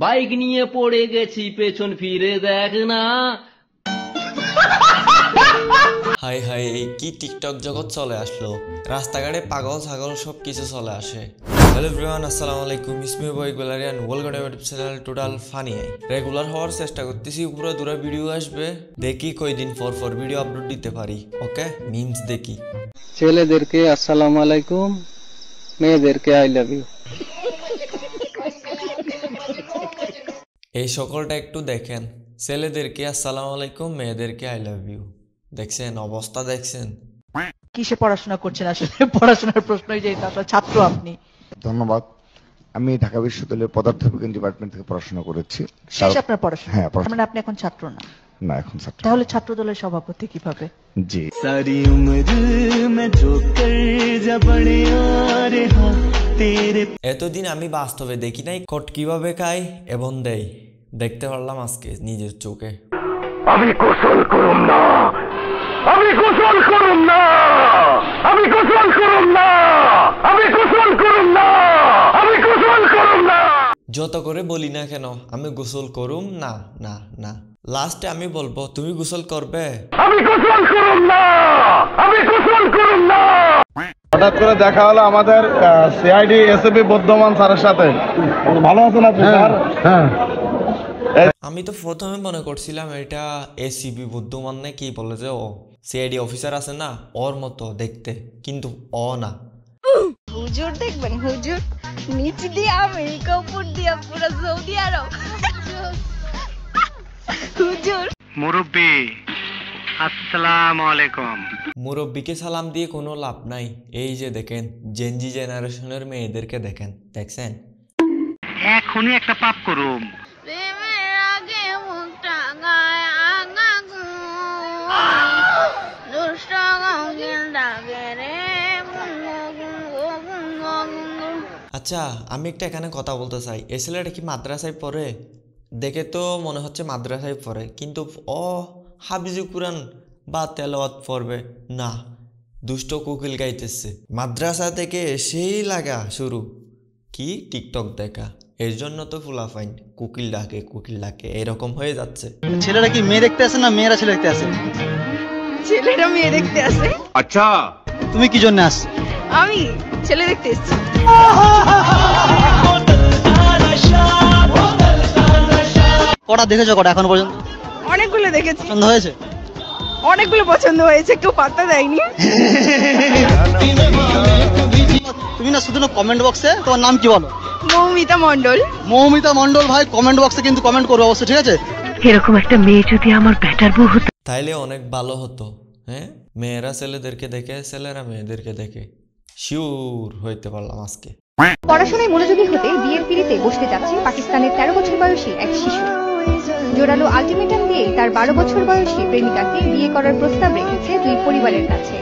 Bike নিয়ে পড়ে গেছি, পেছন ফিরে দেখ না। হাই হাই, কি টিকটক জগৎ চলে আসলো। রাস্তাঘাটে পাগল ছাগল সব কিছু চলে আসে। হ্যালো এভরিওয়ান, আসসালামু আলাইকুম। ইসমি বয় গোলারিয়ান, welcome to my YouTube channel total funny. Regular হওয়ার চেষ্টা করতেছি, উপরে দূরে ভিডিও আসবে। দেখি কয়দিন পর পর ভিডিও আপলোড দিতে পারি। ওকে, মিমস দেখি। ছেলেদেরকে আসসালামু আলাইকুম, মেয়েদেরকে আই লাভ ইউ। এই সকলটা একটু দেখেন। ছেলেদেরকে আসসালামু আলাইকুম, মেয়েদেরকে আই লাভ ইউ। দেখছেন অবস্থা, দেখছেন কিসে পড়াশোনা করছেন? আসলে পড়াশোনার প্রশ্নই যে আসলে ছাত্র আপনি। ধন্যবাদ। আমি ঢাকা বিশ্ববিদ্যালয়ের পদার্থবিজ্ঞান ডিপার্টমেন্ট থেকে পড়াশোনা করেছি। শেষ আপনার পড়াশোনা? হ্যাঁ, মানে আপনি এখন ছাত্র না? না, এখন ছাত্র। তাহলে ছাত্র দলের সভাপতি কিভাবে? জি। सारी उम्र मैं जो कर जा बड़े यार हाँ तेरे। এতদিন আমি বাস্তবে দেখি নাই কট কিভাবে খায় এবং দেয়, দেখতে পারলাম আজকে নিজের চোখে। আমি গোসল করুম না, আমি গোসল করুম না, আমি গোসল করুম না, আমি গোসল করুম না, আমি গোসল করুম না। যত করে বলি না কেন আমি গোসল করুম না, না না, লাস্টে আমি বলবো তুমি গোসল করবে। আমি গোসল করুম না, আমি গোসল করুম না। হঠাৎ করে দেখা হলো আমাদের সিআইডি এসএপি বর্ধমান স্যারের সাথে। ভালো আছেন আপনি স্যার? হ্যাঁ। আমি তো প্রথমে মনে করছিলাম এটা এসিবি বুদ্ধমান না কি বলে যে ও সিআইডি অফিসার আছে না ওর মতো দেখতে, কিন্তু ও না। হুজুর দেখবেন, হুজুর নিচ দিয়ে আমেরিকা, উপর দিয়ে পুরো সৌদি আরব। হুজুর মুরব্বি আসসালামু আলাইকুম। মুরব্বিকে সালাম দিয়ে কোনো লাভ নাই। এই যে দেখেন জেনজি জেনারেশনের মেয়েদেরকে দেখেন, দেখছেন এখনই একটা পাপ করুম। প্রেমের আগে মুখটা গায় আগাগু, দুষ্ট গঙ্গের ডাকে রে আচ্ছা, আমি একটা এখানে কথা বলতে চাই। এই ছেলেটা কি মাদ্রাসায় পড়ে? দেখে তো মনে হচ্ছে মাদ্রাসায় পড়ে, কিন্তু ও হাফিজুল কুরআন বা তেলাওয়াত পড়বে না, দুষ্ট কোকিল গাইতেছে। মাদ্রাসা থেকে সেই লাগা শুরু কি টিকটক দেখা। এর জন্য তো ফুলাফাইন কোকিল ডাকে এরকম হয়ে যাচ্ছে। ছেলেরা কি মেয়ে দেখতে আসে না মেয়েরা ছেলে দেখতে আসে? ছেলেরা মেয়ে দেখতে আসে। আচ্ছা, তুমি কি জন্য আস? আমি ছেলে দেখতে এসেছি। কটা দেখেছো? কটা এখনো পর্যন্ত? অনেকগুলো দেখেছি। পছন্দ হয়েছে? অনেকগুলো পছন্দ হয়েছে, কেউ পাত্তা দেয়নি। তুমি না শুধু না কমেন্ট বক্সে তোমার নাম কি বলো? মৌমিতা মণ্ডল। মৌমিতা মণ্ডল ভাই কমেন্ট বক্সে কিন্তু কমেন্ট করবে অবশ্যই, ঠিক আছে? এরকম একটা মেয়ে যদি আমার ব্যাটার বউ হতো তাইলে অনেক ভালো হতো। হ্যাঁ, মেয়েরা ছেলেদেরকে দেখে, ছেলেরা মেয়েদেরকে দেখে। শিওর হইতে পারলাম আজকে। পড়াশোনায় মনোযোগী হতে বিয়ের পিড়িতে বসতে যাচ্ছে পাকিস্তানের 13 বছর বয়সী এক শিশু। জোরালো আলটিমেটাম দিয়ে তার 12 বছর বয়সী প্রেমিকাকে বিয়ে করার প্রস্তাব রেখেছে দুই পরিবারের কাছে।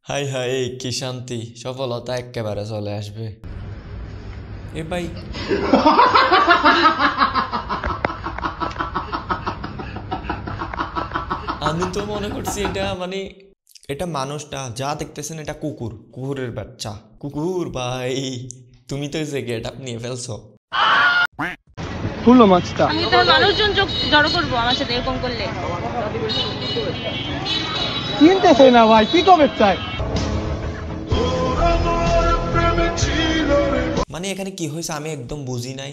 হাই হাই, কি শান্তি, সফলতা একেবারে চলে আসবে। এ ভাই আমি তো মনে করছি এটা মানে এটা মানুষটা যা দেখতেছেন এটা কুকুরের বাচ্চা। কুকুর ভাই, তুমি তো যে গেটআপ নিয়ে ফেলছো। ফুল মাছটা আমি তো মানুষজন জড়ো করবো আমার সাথে এরকম করলে। চিনতেছে না ভাই, কি কবে চাই? মানে এখানে কি হয়েছে আমি একদম বুঝি নাই,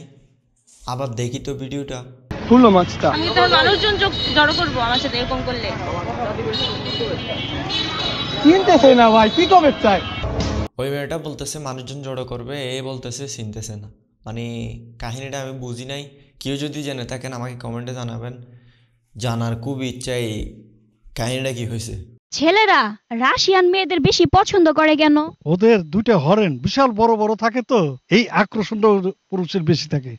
আবার দেখি তো ভিডিওটা। ফুল মাছটা আমি তো মানুষজন জড়ো করবো আমার সাথে এরকম করলে। চিনতেছে না ভাই, কি কবে চাই? ওই মেয়েটা বলতেছে মানুষজন জড়ো করবে, এ বলতেছে চিনতেছে না। মানে কাহিনীটা আমি বুঝি নাই। কেউ যদি জেনে থাকেন আমাকে কমেন্টে জানাবেন, জানার খুব ইচ্ছা এই কাহিনীটা কি হয়েছে। ছেলেরা রাশিয়ান মেয়েদের বেশি পছন্দ করে কেন? ওদের দুইটা হরেন বিশাল বড় বড় থাকে, তো এই আকর্ষণটা পুরুষের বেশি থাকে।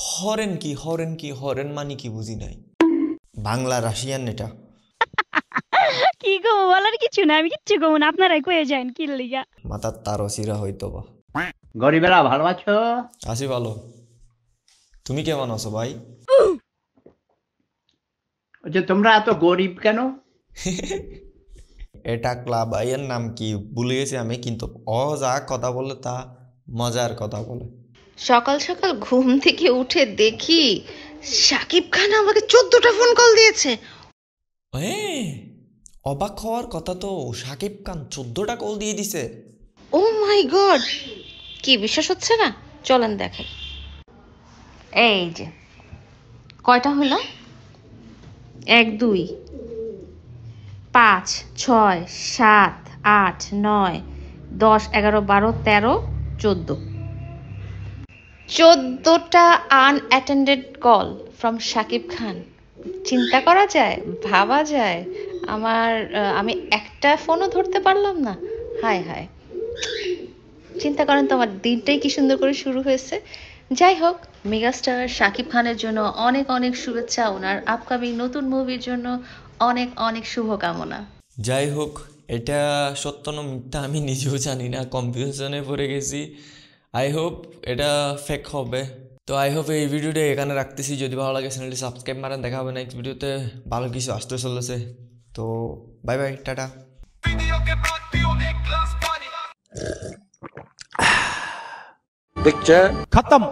হরেন কি হরেন মানে কি বুঝি নাই। বাংলা রাশিয়ান এটা কি গো, বলার কিছু না, আমি কিচ্ছু কমু না, আপনারাই কয়ে যান কি লিগা। মাথার তারও চিরা হইতো বা। গরিবেরা ভালো আছো? আছি ভালো, তুমি কেমন আছো ভাই? তোমরা এত গরিব কেন? এটা ক্লাব এর নাম কি ভুলে গেছি আমি, কিন্তু ও যা কথা বলে তা মজার কথা বলে। সকাল সকাল ঘুম থেকে উঠে দেখি শাকিব খান আমাকে 14টা ফোন কল দিয়েছে। অবাক হওয়ার কথা তো, শাকিব খান 14টা কল দিয়ে দিছে। ও মাই গড, কি বিশ্বাস হচ্ছে না? চলেন দেখাই। এই যে কয়টা হলো, 1 2 5 6 7 8 9 10 11 12 13 14, 14টা unattended call from Shakib Khan. চিন্তা করা যায়, ভাবা যায় আমি একটা ফোনও ধরতে পারলাম না। হায় হায়, চিন্তা করেন তো আমার দিনটাই কি সুন্দর করে শুরু হয়েছে। যাই হোক, মেগাস্টার শাকিব খানের জন্য অনেক অনেক শুভেচ্ছা, ওনার আপকামিং নতুন মুভির জন্য অনেক অনেক শুভকামনা। যাই হোক, এটা সত্য না মিথ্যা আমি নিজেও জানি না, কনফিউশনে পড়ে গেছি। আই হোপ এটা ফেক হবে। তো আই হোপ এই ভিডিওটা এখানে রাখতেছি। যদি ভালো লাগে চ্যানেলটি সাবস্ক্রাইব মারেন। দেখা হবে নেক্সট ভিডিওতে, ভালো কিছু আসতে চলেছে। তো বাই বাই, টাটা। पिक्चर खत्म।